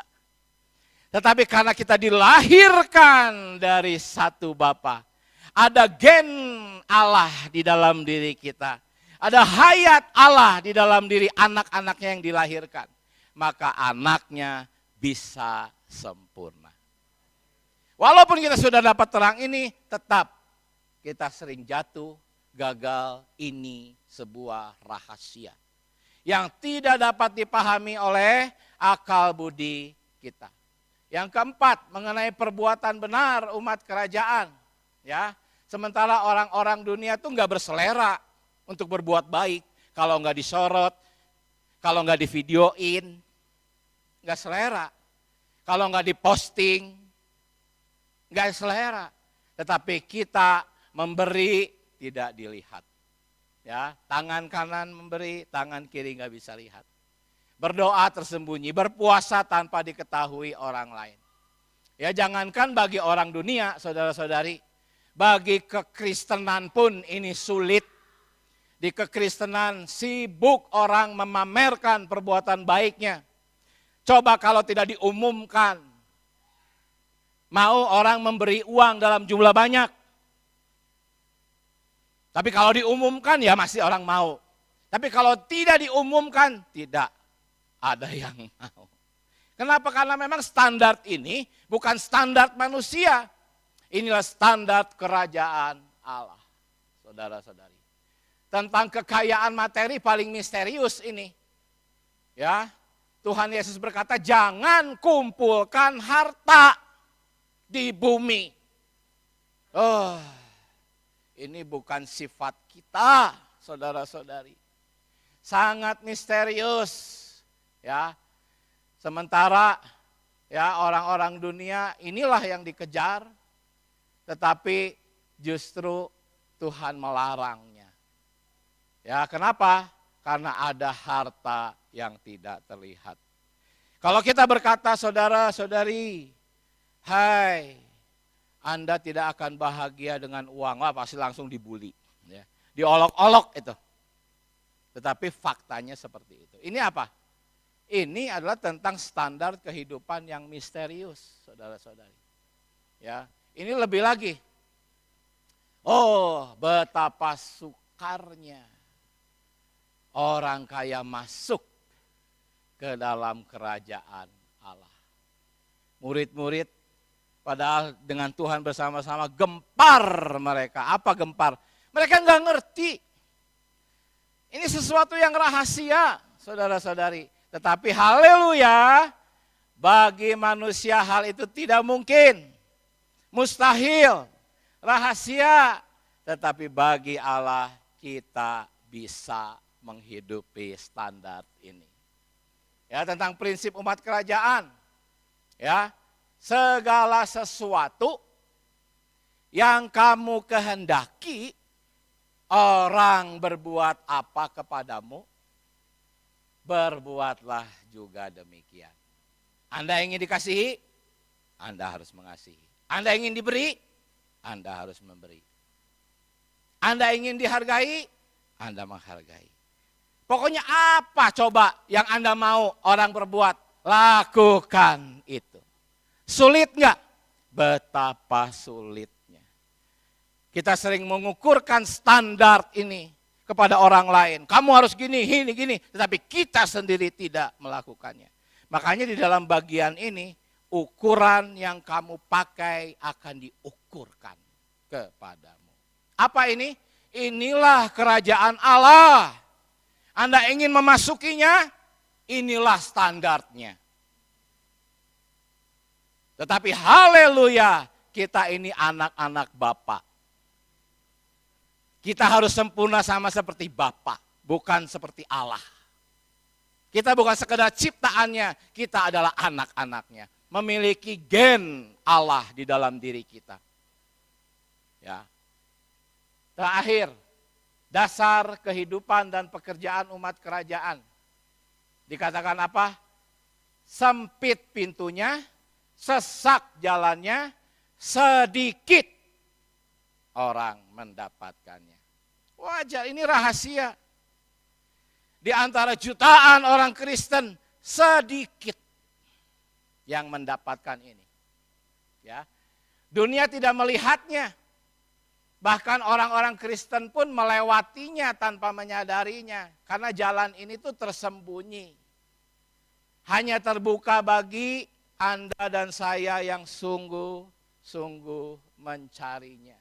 Tetapi karena kita dilahirkan dari satu Bapa, ada gen Allah di dalam diri kita. Ada hayat Allah di dalam diri anak-anaknya yang dilahirkan. Maka anaknya bisa sempurna. Walaupun kita sudah dapat terang ini, tetap kita sering jatuh, gagal, ini sebuah rahasia. Yang tidak dapat dipahami oleh akal budi kita. Yang keempat, mengenai perbuatan benar umat kerajaan. Ya, sementara orang-orang dunia itu nggak berselera untuk berbuat baik. Kalau nggak disorot, kalau nggak divideoin, nggak selera. Kalau nggak diposting, nggak selera. Tetapi kita memberi tidak dilihat. Ya, tangan kanan memberi, tangan kiri nggak bisa lihat. Berdoa tersembunyi, berpuasa tanpa diketahui orang lain. Ya, jangankan bagi orang dunia, saudara-saudari, bagi kekristenan pun ini sulit. Di kekristenan sibuk orang memamerkan perbuatan baiknya. Coba kalau tidak diumumkan, mau orang memberi uang dalam jumlah banyak. Tapi kalau diumumkan ya masih orang mau. Tapi kalau tidak diumumkan, tidak ada yang mau. Kenapa? Karena memang standar ini bukan standar manusia. Inilah standar kerajaan Allah. Saudara-saudari. Tentang kekayaan materi paling misterius ini. Ya, Tuhan Yesus berkata, jangan kumpulkan harta di bumi. Oh, ini bukan sifat kita, saudara-saudari. Sangat misterius, ya. Sementara ya orang-orang dunia inilah yang dikejar, tetapi justru Tuhan melarangnya. Ya, kenapa? Karena ada harta yang tidak terlihat. Kalau kita berkata, saudara-saudari, hai, Anda tidak akan bahagia dengan uang, wah pasti langsung dibully. Ya. Diolok-olok itu. Tetapi faktanya seperti itu. Ini apa? Ini adalah tentang standar kehidupan yang misterius, saudara-saudari. Ya, ini lebih lagi. Oh, betapa sukarnya orang kaya masuk ke dalam kerajaan Allah. Murid-murid padahal dengan Tuhan bersama-sama gempar mereka. Apa gempar? Mereka nggak ngerti. Ini sesuatu yang rahasia, saudara-saudari. Tetapi haleluya, bagi manusia hal itu tidak mungkin. Mustahil, rahasia. Tetapi bagi Allah kita bisa menghidupi standar ini. Ya, tentang prinsip umat kerajaan. Ya, segala sesuatu yang kamu kehendaki orang berbuat apa kepadamu, berbuatlah juga demikian. Anda ingin dikasihi, Anda harus mengasihi. Anda ingin diberi, Anda harus memberi. Anda ingin dihargai, Anda menghargai. Pokoknya apa coba yang Anda mau orang berbuat, lakukan itu. Sulit enggak? Betapa sulitnya. Kita sering mengukurkan standar ini kepada orang lain. Kamu harus gini, gini. Tetapi kita sendiri tidak melakukannya. Makanya di dalam bagian ini, ukuran yang kamu pakai akan diukurkan kepadamu. Apa ini? Inilah kerajaan Allah. Anda ingin memasukinya, inilah standarnya. Tetapi haleluya, kita ini anak-anak Bapa. Kita harus sempurna sama seperti Bapa, bukan seperti Allah. Kita bukan sekedar ciptaannya, kita adalah anak-anaknya. Memiliki gen Allah di dalam diri kita. Ya. Terakhir, dasar kehidupan dan pekerjaan umat kerajaan. Dikatakan apa? Sempit pintunya, sesak jalannya, sedikit orang mendapatkannya. Wajar, ini rahasia. Di antara jutaan orang Kristen, sedikit yang mendapatkan ini. Ya. Dunia tidak melihatnya. Bahkan orang-orang Kristen pun melewatinya tanpa menyadarinya. Karena jalan ini tuh tersembunyi. Hanya terbuka bagi Anda dan saya yang sungguh-sungguh mencarinya.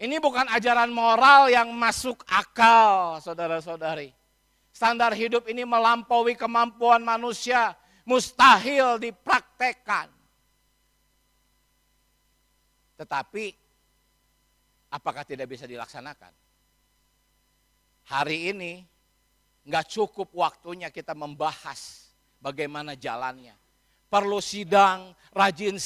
Ini bukan ajaran moral yang masuk akal, saudara-saudari. Standar hidup ini melampaui kemampuan manusia, mustahil dipraktekkan. Tetapi, apakah tidak bisa dilaksanakan? Hari ini, nggak cukup waktunya kita membahas bagaimana jalannya. Perlu sidang, rajin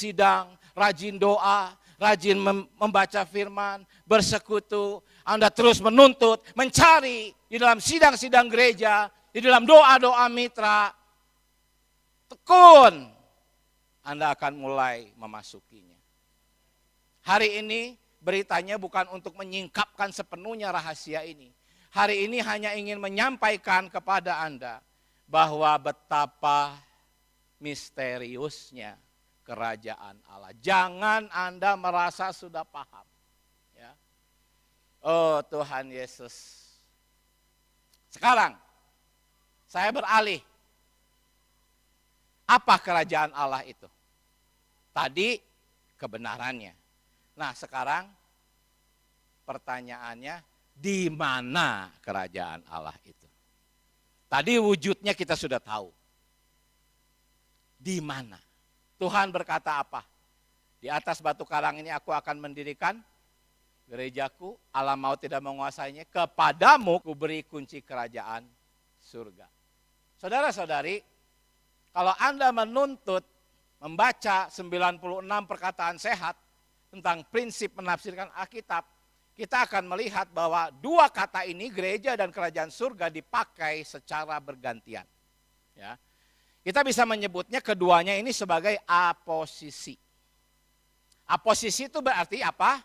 doa, rajin membaca firman, bersekutu. Anda terus menuntut, mencari di dalam sidang-sidang gereja, di dalam doa-doa mitra. Tekun, Anda akan mulai memasukinya. Hari ini beritanya bukan untuk menyingkapkan sepenuhnya rahasia ini. Hari ini hanya ingin menyampaikan kepada Anda bahwa betapa misteriusnya kerajaan Allah. Jangan Anda merasa sudah paham. Ya. Oh Tuhan Yesus. Sekarang saya beralih. Apa kerajaan Allah itu? Tadi kebenarannya. Nah sekarang pertanyaannya, di mana kerajaan Allah itu? Tadi wujudnya kita sudah tahu. Di mana? Tuhan berkata apa? Di atas batu karang ini aku akan mendirikan gerejaku, alam maut tidak menguasainya, kepadamu kuberi kunci kerajaan surga. Saudara-saudari, kalau Anda menuntut membaca 96 perkataan sehat tentang prinsip menafsirkan Alkitab, kita akan melihat bahwa dua kata ini, gereja dan kerajaan surga, dipakai secara bergantian. Ya. Kita bisa menyebutnya keduanya ini sebagai aposisi. Aposisi itu berarti apa?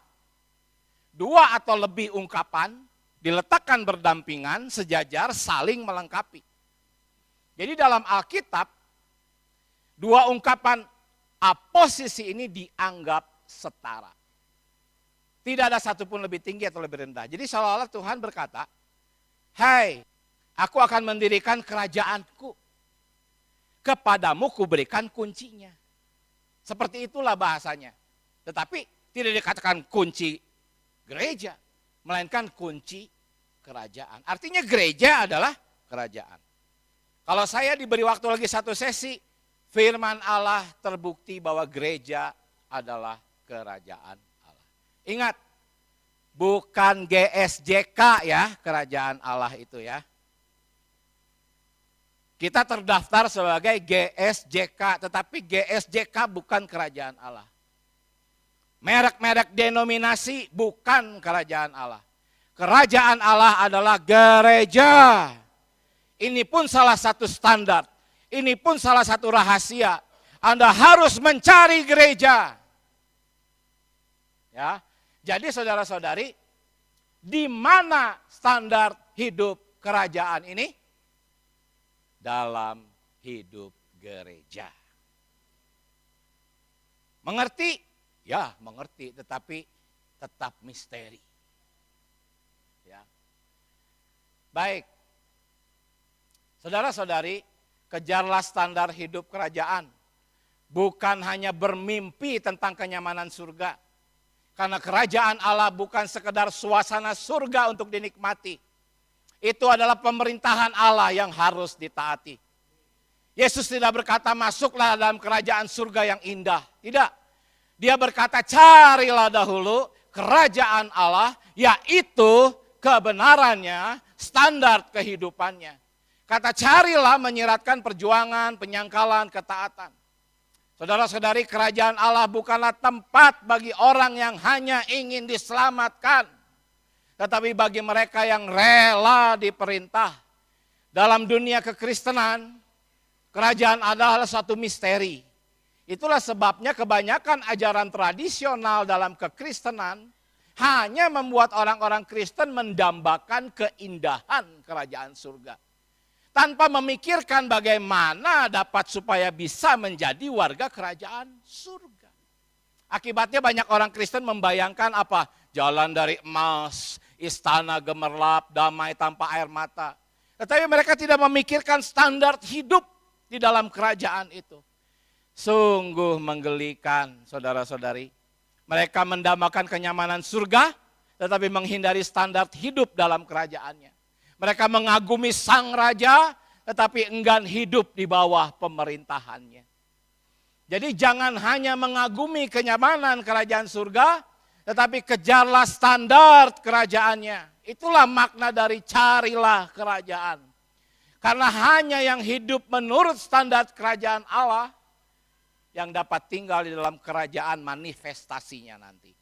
Dua atau lebih ungkapan diletakkan berdampingan, sejajar, saling melengkapi. Jadi dalam Alkitab, dua ungkapan aposisi ini dianggap setara. Tidak ada satupun lebih tinggi atau lebih rendah. Jadi seolah-olah Tuhan berkata, "Hai, aku akan mendirikan kerajaanku. Kepadamu kuberikan kuncinya." Seperti itulah bahasanya. Tetapi tidak dikatakan kunci gereja, melainkan kunci kerajaan. Artinya gereja adalah kerajaan. Kalau saya diberi waktu lagi satu sesi, firman Allah terbukti bahwa gereja adalah kerajaan Allah. Ingat, bukan GSJK ya, kerajaan Allah itu ya. Kita terdaftar sebagai GSJK, tetapi GSJK bukan kerajaan Allah. Merek-merek denominasi bukan kerajaan Allah. Kerajaan Allah adalah gereja. Ini pun salah satu standar. Ini pun salah satu rahasia. Anda harus mencari gereja. Ya. Jadi saudara-saudari, di mana standar hidup kerajaan ini? Dalam hidup gereja. Mengerti? Ya, mengerti, tetapi tetap misteri. Ya. Baik. Saudara-saudari, kejarlah standar hidup kerajaan. Bukan hanya bermimpi tentang kenyamanan surga. Karena kerajaan Allah bukan sekedar suasana surga untuk dinikmati. Itu adalah pemerintahan Allah yang harus ditaati. Yesus tidak berkata masuklah dalam kerajaan surga yang indah. Tidak. Dia berkata carilah dahulu kerajaan Allah, yaitu kebenarannya, standar kehidupannya. Kata carilah menyiratkan perjuangan, penyangkalan, ketaatan. Saudara-saudari, kerajaan Allah bukanlah tempat bagi orang yang hanya ingin diselamatkan. Tetapi bagi mereka yang rela diperintah. Dalam dunia kekristenan, kerajaan Allah adalah suatu misteri. Itulah sebabnya kebanyakan ajaran tradisional dalam kekristenan hanya membuat orang-orang Kristen mendambakan keindahan kerajaan surga. Tanpa memikirkan bagaimana dapat supaya bisa menjadi warga kerajaan surga. Akibatnya banyak orang Kristen membayangkan apa? Jalan dari emas, istana gemerlap, damai tanpa air mata. Tetapi mereka tidak memikirkan standar hidup di dalam kerajaan itu. Sungguh menggelikan saudara-saudari. Mereka mendambakan kenyamanan surga, tetapi menghindari standar hidup dalam kerajaannya. Mereka mengagumi sang raja, tetapi enggan hidup di bawah pemerintahannya. Jadi jangan hanya mengagumi kenyamanan kerajaan surga, tetapi kejarlah standar kerajaannya. Itulah makna dari carilah kerajaan. Karena hanya yang hidup menurut standar kerajaan Allah, yang dapat tinggal di dalam kerajaan manifestasinya nanti.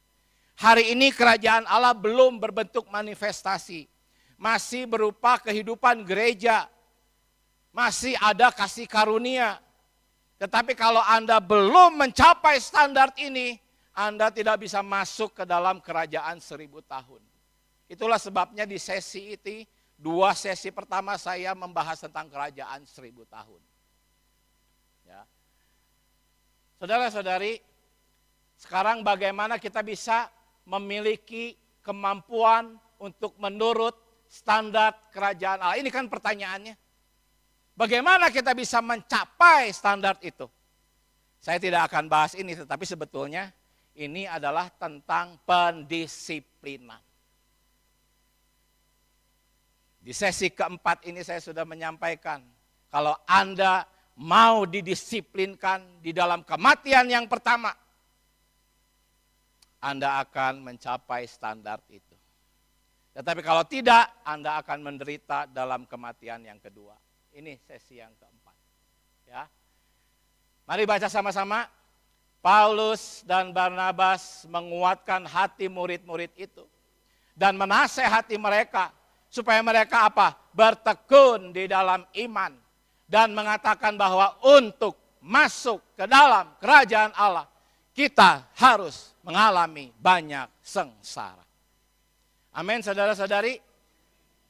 Hari ini kerajaan Allah belum berbentuk manifestasi. Masih berupa kehidupan gereja. Masih ada kasih karunia. Tetapi kalau Anda belum mencapai standar ini, Anda tidak bisa masuk ke dalam kerajaan 1000 tahun. Itulah sebabnya di sesi itu, 2 sesi pertama saya membahas tentang kerajaan 1000 tahun. Ya. Saudara-saudari, sekarang bagaimana kita bisa memiliki kemampuan untuk menurut standar kerajaan Allah? Ini kan pertanyaannya. Bagaimana kita bisa mencapai standar itu? Saya tidak akan bahas ini, tetapi sebetulnya ini adalah tentang pendisiplinan. Di sesi keempat ini saya sudah menyampaikan, kalau Anda mau didisiplinkan di dalam kematian yang pertama, Anda akan mencapai standar itu. Tetapi kalau tidak, Anda akan menderita dalam kematian yang kedua. Ini sesi yang keempat. Ya. Mari baca sama-sama. Paulus dan Barnabas menguatkan hati murid-murid itu. Dan menasehati mereka. Supaya mereka apa? Bertekun di dalam iman. Dan mengatakan bahwa untuk masuk ke dalam kerajaan Allah, kita harus mengalami banyak sengsara. Amin, saudara-saudari.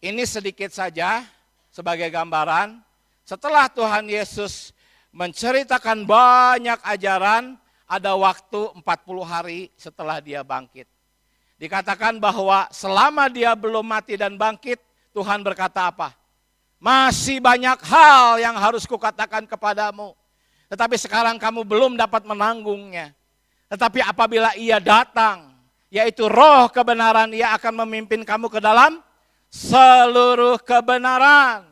Ini sedikit saja sebagai gambaran. Setelah Tuhan Yesus menceritakan banyak ajaran, ada waktu 40 hari setelah dia bangkit. Dikatakan bahwa selama dia belum mati dan bangkit, Tuhan berkata apa? Masih banyak hal yang harus kukatakan kepadamu. Tetapi sekarang kamu belum dapat menanggungnya. Tetapi apabila ia datang, yaitu roh kebenaran, ia akan memimpin kamu ke dalam seluruh kebenaran.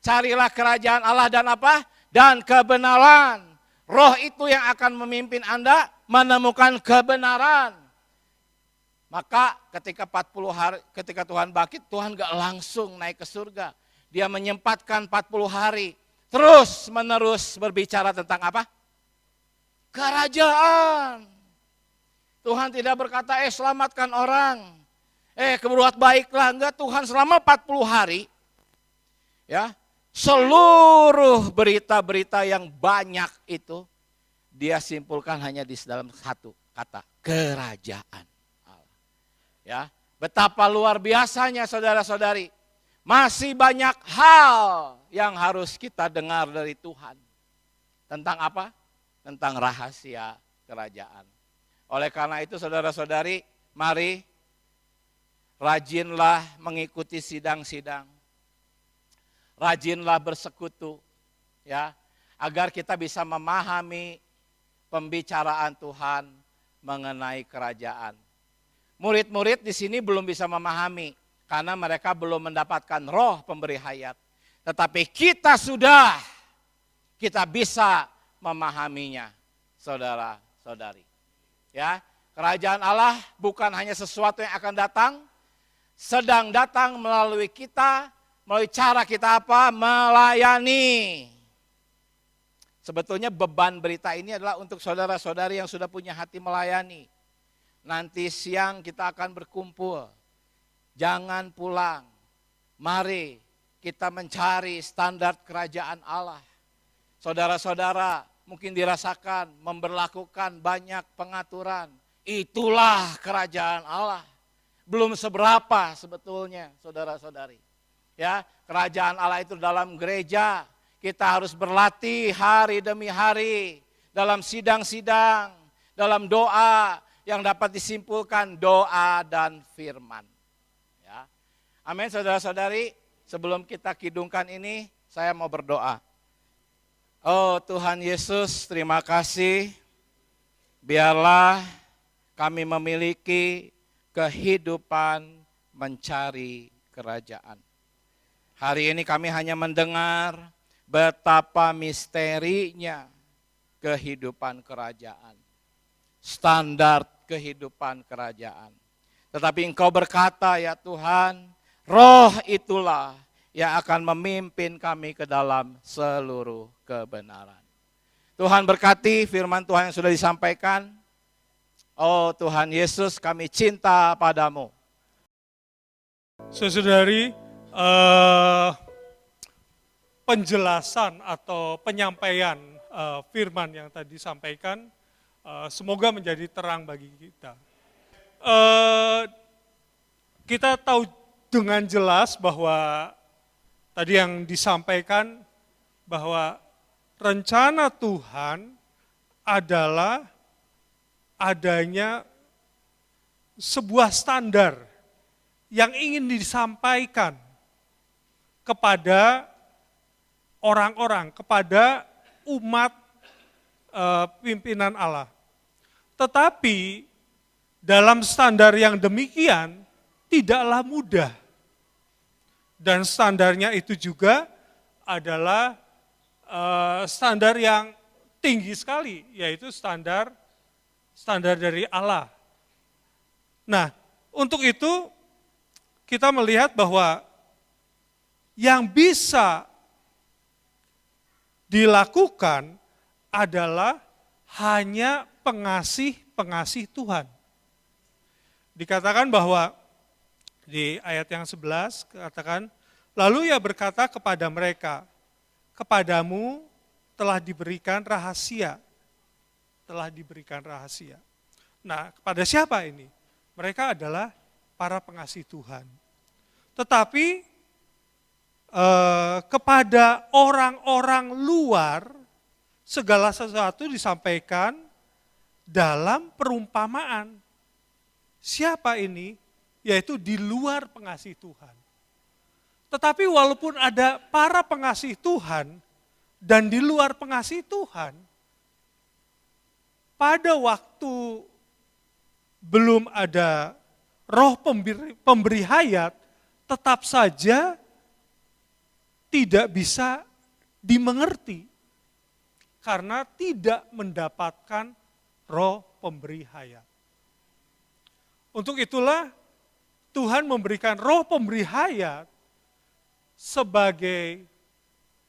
Carilah kerajaan Allah dan apa? Dan kebenaran. Roh itu yang akan memimpin Anda menemukan kebenaran. Maka ketika 40 hari, ketika Tuhan bangkit, Tuhan gak langsung naik ke surga. Dia menyempatkan 40 hari. Terus menerus berbicara tentang apa? Kerajaan. Tuhan tidak berkata, selamatkan orang. Berbuat baiklah. Enggak, Tuhan selama 40 hari. Ya, seluruh berita-berita yang banyak itu dia simpulkan hanya di dalam satu kata, kerajaan Allah. Ya, betapa luar biasanya saudara-saudari. Masih banyak hal yang harus kita dengar dari Tuhan. Tentang apa? Tentang rahasia kerajaan. Oleh karena itu saudara-saudari, mari rajinlah mengikuti sidang-sidang. Rajinlah bersekutu, ya, agar kita bisa memahami pembicaraan Tuhan mengenai kerajaan. Murid-murid di sini belum bisa memahami karena mereka belum mendapatkan roh pemberi hayat. Tetapi kita bisa memahaminya, saudara-saudari. Ya, kerajaan Allah bukan hanya sesuatu yang akan datang, sedang datang melalui kita. Melalui cara kita apa? Melayani. Sebetulnya beban berita ini adalah untuk saudara-saudari yang sudah punya hati melayani. Nanti siang kita akan berkumpul. Jangan pulang. Mari kita mencari standar kerajaan Allah. Saudara-saudara mungkin dirasakan memberlakukan banyak pengaturan. Itulah kerajaan Allah. Belum seberapa sebetulnya saudara-saudari. Ya, kerajaan Allah itu dalam gereja. Kita harus berlatih hari demi hari dalam sidang-sidang, dalam doa yang dapat disimpulkan doa dan firman. Ya. Amin, saudara-saudari. Sebelum kita kidungkan ini, saya mau berdoa. Oh Tuhan Yesus, terima kasih. Biarlah kami memiliki kehidupan mencari kerajaan. Hari ini kami hanya mendengar betapa misterinya kehidupan kerajaan. Standar kehidupan kerajaan. Tetapi Engkau berkata ya Tuhan, roh itulah yang akan memimpin kami ke dalam seluruh kebenaran. Tuhan berkati firman Tuhan yang sudah disampaikan. Oh Tuhan Yesus, kami cinta padamu. Saudari, penjelasan atau penyampaian firman yang tadi disampaikan semoga menjadi terang bagi kita. Kita tahu dengan jelas bahwa tadi yang disampaikan bahwa rencana Tuhan adalah adanya sebuah standar yang ingin disampaikan kepada orang-orang, kepada umat pimpinan Allah. Tetapi dalam standar yang demikian tidaklah mudah. Dan standarnya itu juga adalah standar yang tinggi sekali, yaitu standar dari Allah. Nah, untuk itu kita melihat bahwa yang bisa dilakukan adalah hanya pengasih-pengasih Tuhan. Dikatakan bahwa di ayat yang 11 katakan, lalu ia berkata kepada mereka, kepadamu telah diberikan rahasia. Telah diberikan rahasia. Nah, kepada siapa ini? Mereka adalah para pengasih Tuhan. Tetapi kepada orang-orang luar, segala sesuatu disampaikan dalam perumpamaan. Siapa ini? Yaitu di luar pengasih Tuhan. Tetapi walaupun ada para pengasih Tuhan dan di luar pengasih Tuhan, pada waktu belum ada roh pemberi hayat, tetap saja tidak bisa dimengerti karena tidak mendapatkan roh pemberi hayat. Untuk itulah Tuhan memberikan roh pemberi hayat sebagai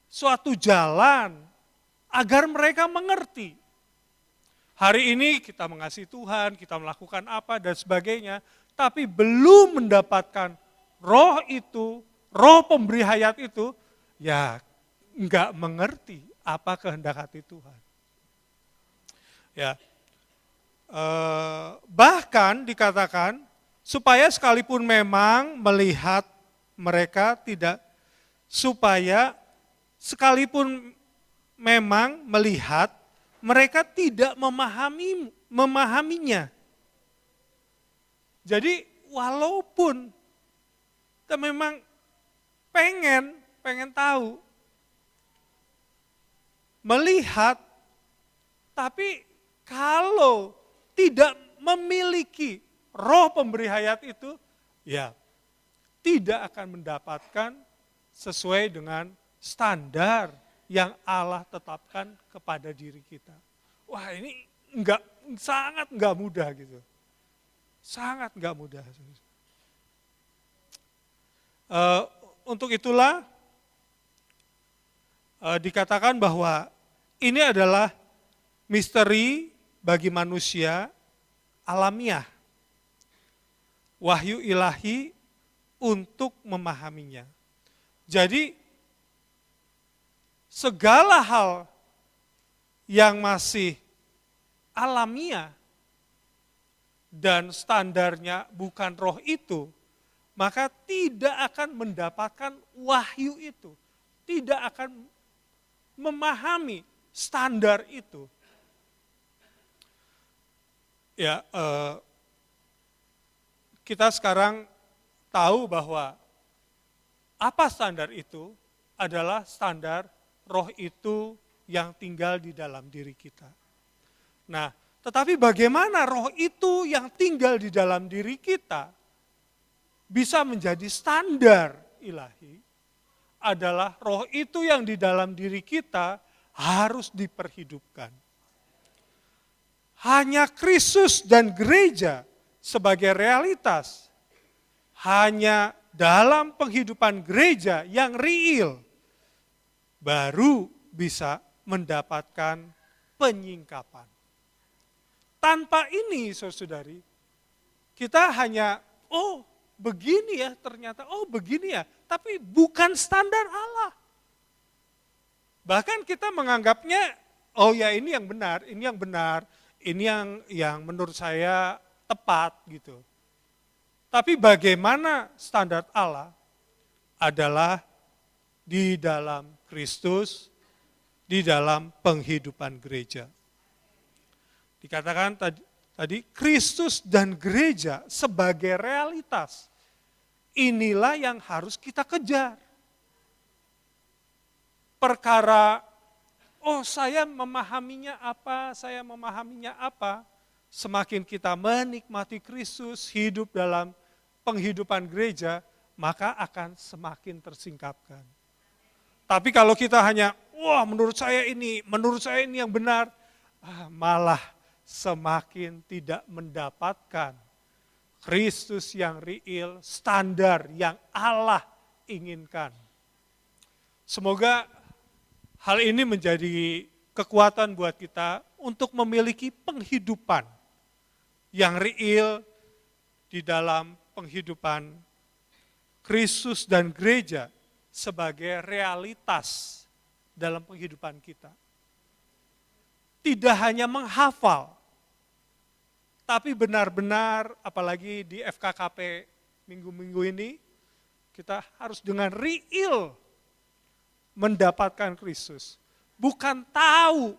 suatu jalan agar mereka mengerti. Hari ini kita mengasihi Tuhan, kita melakukan apa dan sebagainya, tapi belum mendapatkan roh itu, roh pemberi hayat itu, ya enggak mengerti apa kehendak hati Tuhan. Ya, bahkan dikatakan supaya sekalipun memang melihat mereka tidak, supaya sekalipun memang melihat mereka tidak memahaminya. Jadi walaupun kita memang pengen tahu, melihat, tapi kalau tidak memiliki roh pemberi hayat itu, ya tidak akan mendapatkan sesuai dengan standar yang Allah tetapkan kepada diri kita. Wah, ini sangat enggak mudah gitu. Sangat enggak mudah. Untuk itulah dikatakan bahwa ini adalah misteri bagi manusia alamiah. Wahyu ilahi untuk memahaminya. Jadi segala hal yang masih alamiah dan standarnya bukan roh itu, maka tidak akan mendapatkan wahyu itu, tidak akan memahami standar itu. Ya, kita sekarang tahu bahwa apa standar itu adalah standar roh itu yang tinggal di dalam diri kita. Nah, tetapi bagaimana roh itu yang tinggal di dalam diri kita bisa menjadi standar ilahi, adalah roh itu yang di dalam diri kita harus diperhidupkan. Hanya Kristus dan gereja sebagai realitas, hanya dalam penghidupan gereja yang real, baru bisa mendapatkan penyingkapan. Tanpa ini, saudari, kita hanya, oh begini ya ternyata, oh begini ya, tapi bukan standar Allah. Bahkan kita menganggapnya, oh ya ini yang benar, ini yang benar, ini yang menurut saya tepat gitu. Tapi bagaimana standar Allah adalah di dalam Kristus, di dalam penghidupan gereja. Dikatakan tadi Kristus dan gereja sebagai realitas. Inilah yang harus kita kejar. Perkara, oh saya memahaminya apa, semakin kita menikmati Kristus, hidup dalam penghidupan gereja, maka akan semakin tersingkapkan. Tapi kalau kita hanya, wah menurut saya ini yang benar, malah semakin tidak mendapatkan Kristus yang real, standar yang Allah inginkan. Semoga hal ini menjadi kekuatan buat kita untuk memiliki penghidupan yang real di dalam penghidupan Kristus dan gereja sebagai realitas dalam penghidupan kita. Tidak hanya menghafal, tapi benar-benar, apalagi di FKKP minggu-minggu ini, kita harus dengan real mendapatkan Kristus. Bukan tahu